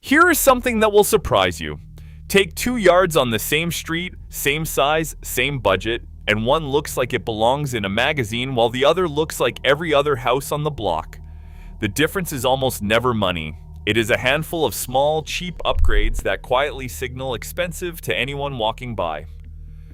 Here is something that will surprise you. Take 2 yards on the same street, same size, same budget, and one looks like it belongs in a magazine while the other looks like every other house on the block. The difference is almost never money. It is a handful of small, cheap upgrades that quietly signal expensive to anyone walking by.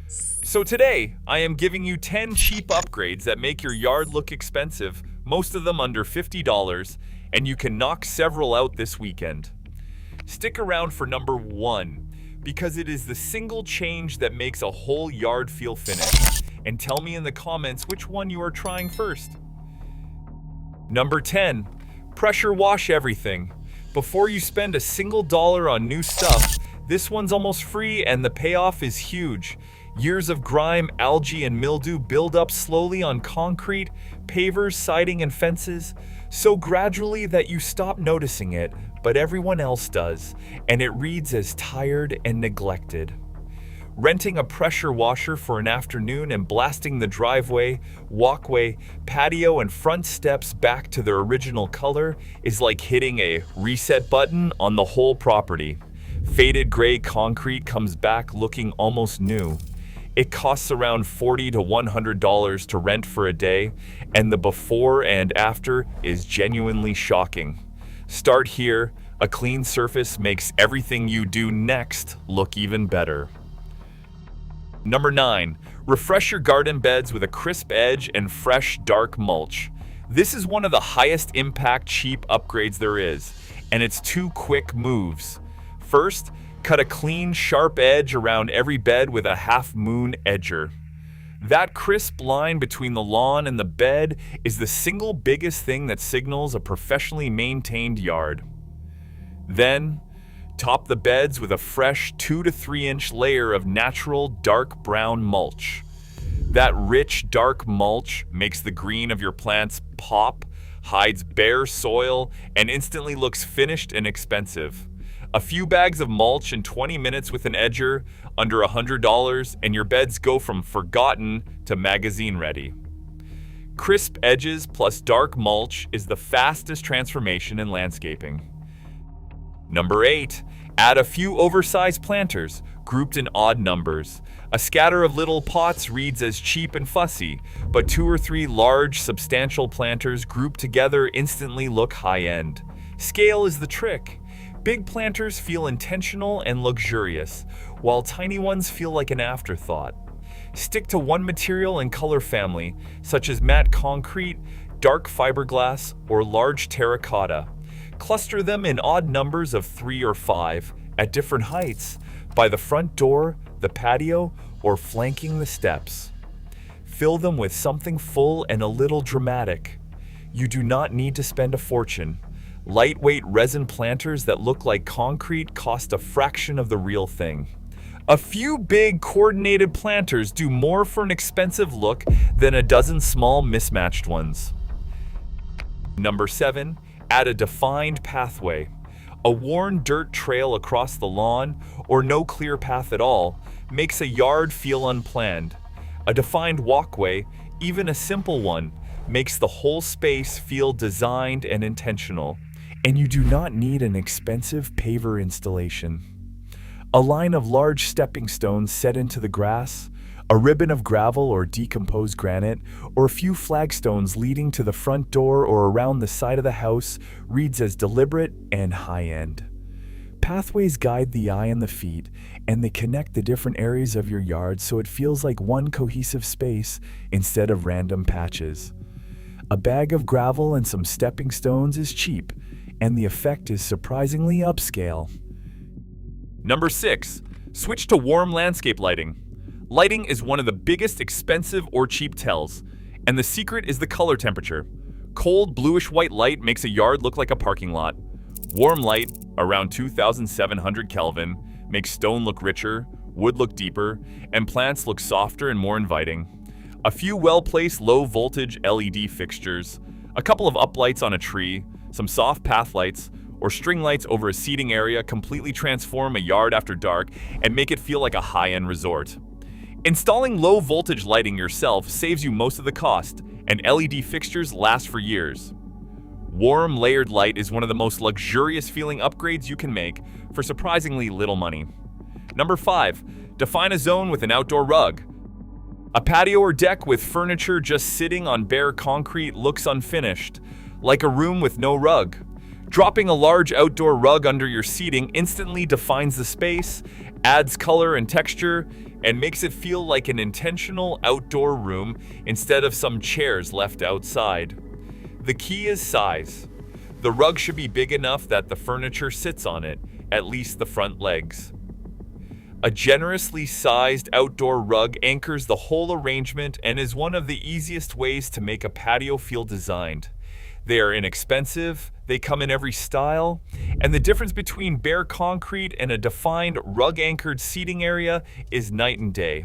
So today, I am giving you 10 cheap upgrades that make your yard look expensive, most of them under $50, and you can knock several out this weekend. Stick around for number 1, because it is the single change that makes a whole yard feel finished. And tell me in the comments which one you are trying first. Number 10, pressure wash everything. Before you spend a single dollar on new stuff, this one's almost free and the payoff is huge. Years of grime, algae, and mildew build up slowly on concrete, pavers, siding, and fences, so gradually that you stop noticing it, but everyone else does, and it reads as tired and neglected. Renting a pressure washer for an afternoon and blasting the driveway, walkway, patio, and front steps back to their original color is like hitting a reset button on the whole property. Faded gray concrete comes back looking almost new. It costs around $40 to $100 to rent for a day, and the before and after is genuinely shocking. Start here. A clean surface makes everything you do next look even better. Number 9, refresh your garden beds with a crisp edge and fresh, dark mulch. This is one of the highest impact cheap upgrades there is, and it's 2 quick moves. First, cut a clean, sharp edge around every bed with a half-moon edger. That crisp line between the lawn and the bed is the single biggest thing that signals a professionally maintained yard. Then, top the beds with a fresh 2 to 3 inch layer of natural dark brown mulch. That rich dark mulch makes the green of your plants pop, hides bare soil, and instantly looks finished and expensive. A few bags of mulch in 20 minutes with an edger, under $100, and your beds go from forgotten to magazine ready. Crisp edges plus dark mulch is the fastest transformation in landscaping. Number 8, add a few oversized planters, grouped in odd numbers. A scatter of little pots reads as cheap and fussy, but 2 or 3 large, substantial planters grouped together instantly look high-end. Scale is the trick. Big planters feel intentional and luxurious, while tiny ones feel like an afterthought. Stick to one material and color family, such as matte concrete, dark fiberglass, or large terracotta. Cluster them in odd numbers of 3 or 5, at different heights, by the front door, the patio, or flanking the steps. Fill them with something full and a little dramatic. You do not need to spend a fortune. Lightweight resin planters that look like concrete cost a fraction of the real thing. A few big coordinated planters do more for an expensive look than a dozen small mismatched ones. Number 7, add a defined pathway. A worn dirt trail across the lawn, or no clear path at all, makes a yard feel unplanned. A defined walkway, even a simple one, makes the whole space feel designed and intentional. And you do not need an expensive paver installation. A line of large stepping stones set into the grass, a ribbon of gravel or decomposed granite, or a few flagstones leading to the front door or around the side of the house reads as deliberate and high-end. Pathways guide the eye and the feet, and they connect the different areas of your yard so it feels like one cohesive space instead of random patches. A bag of gravel and some stepping stones is cheap, and the effect is surprisingly upscale. Number 6, switch to warm landscape lighting. Lighting is one of the biggest expensive or cheap tells, and the secret is the color temperature. Cold bluish-white light makes a yard look like a parking lot. Warm light, around 2,700 Kelvin, makes stone look richer, wood look deeper, and plants look softer and more inviting. A few well-placed low-voltage LED fixtures, a couple of uplights on a tree, some soft path lights, or string lights over a seating area completely transform a yard after dark and make it feel like a high-end resort. Installing low-voltage lighting yourself saves you most of the cost, and LED fixtures last for years. Warm, layered light is one of the most luxurious feeling upgrades you can make for surprisingly little money. Number 5. Define a zone with an outdoor rug. A patio or deck with furniture just sitting on bare concrete looks unfinished, like a room with no rug. Dropping a large outdoor rug under your seating instantly defines the space, adds color and texture, and makes it feel like an intentional outdoor room instead of some chairs left outside. The key is size. The rug should be big enough that the furniture sits on it, at least the front legs. A generously sized outdoor rug anchors the whole arrangement and is one of the easiest ways to make a patio feel designed. They are inexpensive, they come in every style, and the difference between bare concrete and a defined rug-anchored seating area is night and day.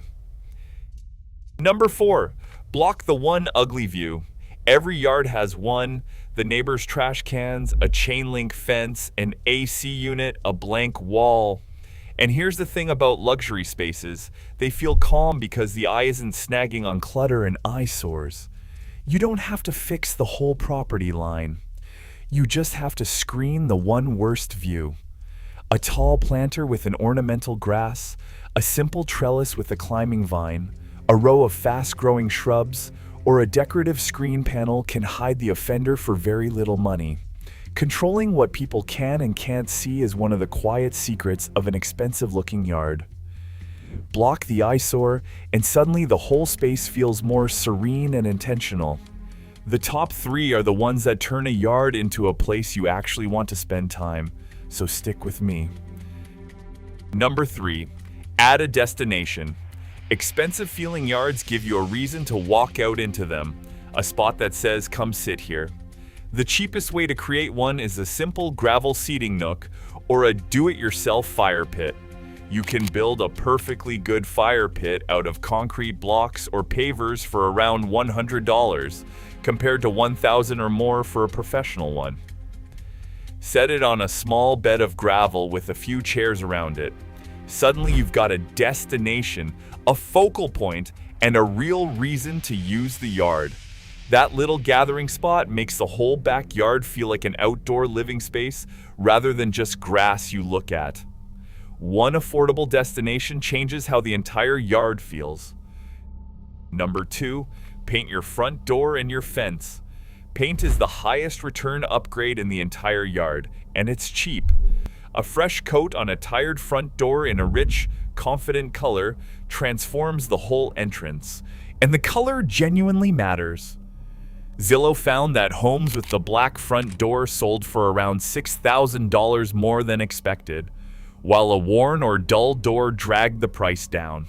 Number 4. Block the one ugly view. Every yard has one: the neighbor's trash cans, a chain link fence, an AC unit, a blank wall. And here's the thing about luxury spaces: they feel calm because the eye isn't snagging on clutter and eyesores. You don't have to fix the whole property line. You just have to screen the one worst view. A tall planter with an ornamental grass, a simple trellis with a climbing vine, a row of fast-growing shrubs, or a decorative screen panel can hide the offender for very little money. Controlling what people can and can't see is one of the quiet secrets of an expensive-looking yard. Block the eyesore, and suddenly the whole space feels more serene and intentional. The top 3 are the ones that turn a yard into a place you actually want to spend time, so stick with me. Number 3. Add a destination. Expensive-feeling yards give you a reason to walk out into them, a spot that says, "Come sit here." The cheapest way to create one is a simple gravel seating nook or a do-it-yourself fire pit. You can build a perfectly good fire pit out of concrete blocks or pavers for around $100, compared to $1,000 or more for a professional one. Set it on a small bed of gravel with a few chairs around it. Suddenly you've got a destination, a focal point, and a real reason to use the yard. That little gathering spot makes the whole backyard feel like an outdoor living space rather than just grass you look at. One affordable destination changes how the entire yard feels. Number 2, paint your front door and your fence. Paint is the highest return upgrade in the entire yard, and it's cheap. A fresh coat on a tired front door in a rich, confident color transforms the whole entrance, and the color genuinely matters. Zillow found that homes with the black front door sold for around $6,000 more than expected, while a worn or dull door dragged the price down.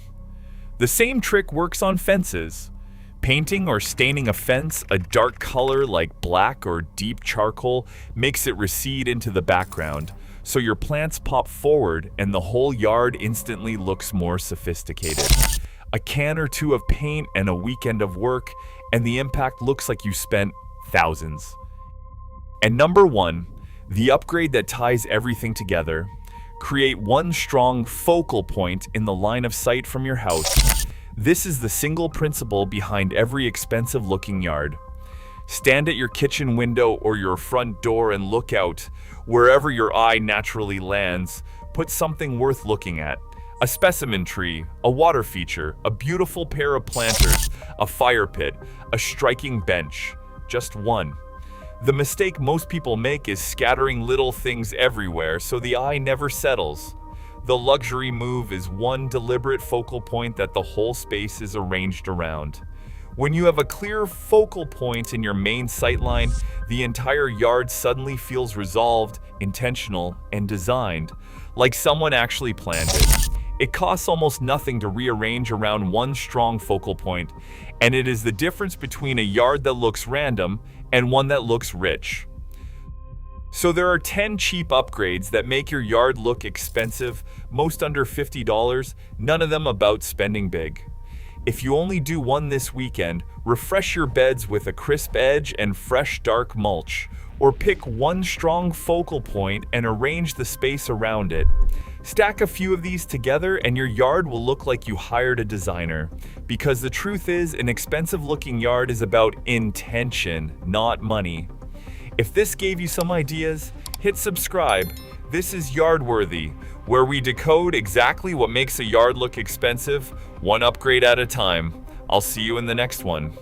The same trick works on fences. Painting or staining a fence a dark color like black or deep charcoal makes it recede into the background, so your plants pop forward and the whole yard instantly looks more sophisticated. A can or two of paint and a weekend of work, and the impact looks like you spent thousands. And number 1, the upgrade that ties everything together. Create one strong focal point in the line of sight from your house. This is the single principle behind every expensive-looking yard. Stand at your kitchen window or your front door and look out. Wherever your eye naturally lands, put something worth looking at. A specimen tree, a water feature, a beautiful pair of planters, a fire pit, a striking bench. Just one. The mistake most people make is scattering little things everywhere so the eye never settles. The luxury move is one deliberate focal point that the whole space is arranged around. When you have a clear focal point in your main sightline, the entire yard suddenly feels resolved, intentional, and designed, like someone actually planned it. It costs almost nothing to rearrange around one strong focal point, and it is the difference between a yard that looks random and one that looks rich. So there are 10 cheap upgrades that make your yard look expensive, most under $50, none of them about spending big. If you only do one this weekend, refresh your beds with a crisp edge and fresh dark mulch, or pick one strong focal point and arrange the space around it. Stack a few of these together and your yard will look like you hired a designer. Because the truth is, an expensive-looking yard is about intention, not money. If this gave you some ideas, hit subscribe. This is Yardworthy, where we decode exactly what makes a yard look expensive, one upgrade at a time. I'll see you in the next one.